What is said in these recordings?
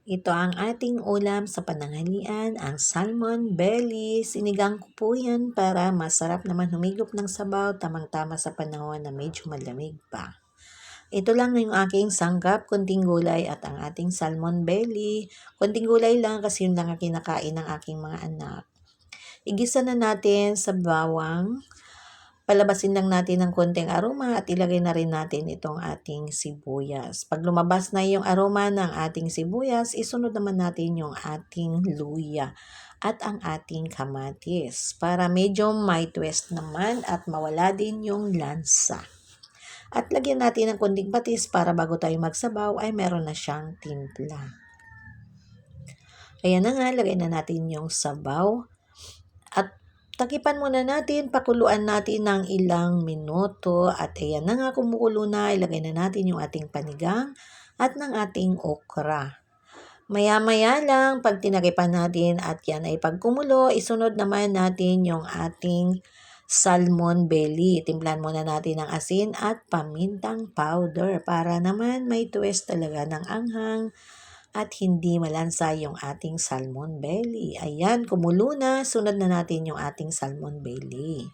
Ito ang ating ulam sa pananghalian, ang salmon belly. Sinigang ko po yan para masarap naman humigop ng sabaw, tamang-tama sa panahon na medyo malamig pa. Ito lang yung aking sangkap, konting gulay at ang ating salmon belly. Konting gulay lang kasi yun lang ang kinakain ng aking mga anak. Igisa na natin sa bawang. Palabasin lang natin ng konting aroma at ilagay na rin natin itong ating sibuyas. Pag lumabas na yung aroma ng ating sibuyas, isunod naman natin yung ating luya at ang ating kamatis para medyo may twist naman at mawala din yung lansa. At lagyan natin ng konting patis para bago tayo magsabaw ay meron na siyang timpla. Ayan na nga, lagay na natin yung sabaw. At takipan muna natin, pakuluan natin ng ilang minuto at ayan na nga kumukulo na, ilagay na natin yung ating panigang at ng ating okra. Maya-maya lang pag tinakipan natin at yan ay pagkumulo, isunod naman natin yung ating salmon belly. Timplahan muna natin ng asin at pamintang powder para naman may twist talaga ng anghang at hindi malansa yung ating salmon belly. Ayan, kumulo na. Sunod na natin yung ating salmon belly.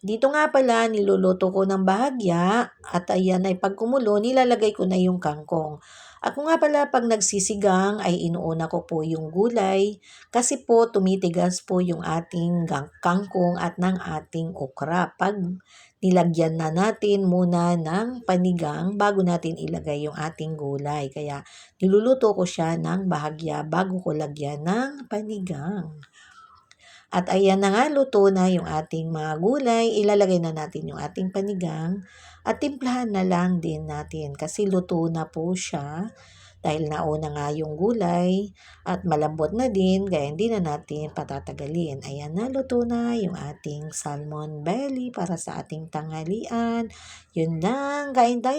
Dito nga pala, niluluto ko ng bahagya at ayan ay pagkumulo, nilalagay ko na yung kangkong. Ako nga pala pag nagsisigang ay inuuna ko po yung gulay kasi po tumitigas po yung ating kangkong at ng ating okra. Pag nilagyan na natin muna ng panigang bago natin ilagay yung ating gulay. Kaya niluluto ko siya ng bahagya bago ko lagyan ng panigang. At ayan na nga, luto na yung ating mga gulay. Ilalagay na natin yung ating panigang at timplahan na lang din natin kasi luto na po siya dahil nauna nga yung gulay at malambot na din kaya hindi na natin patatagalin. Ayan na, luto na yung ating salmon belly para sa ating tanghalian. Yun lang, kain tayo.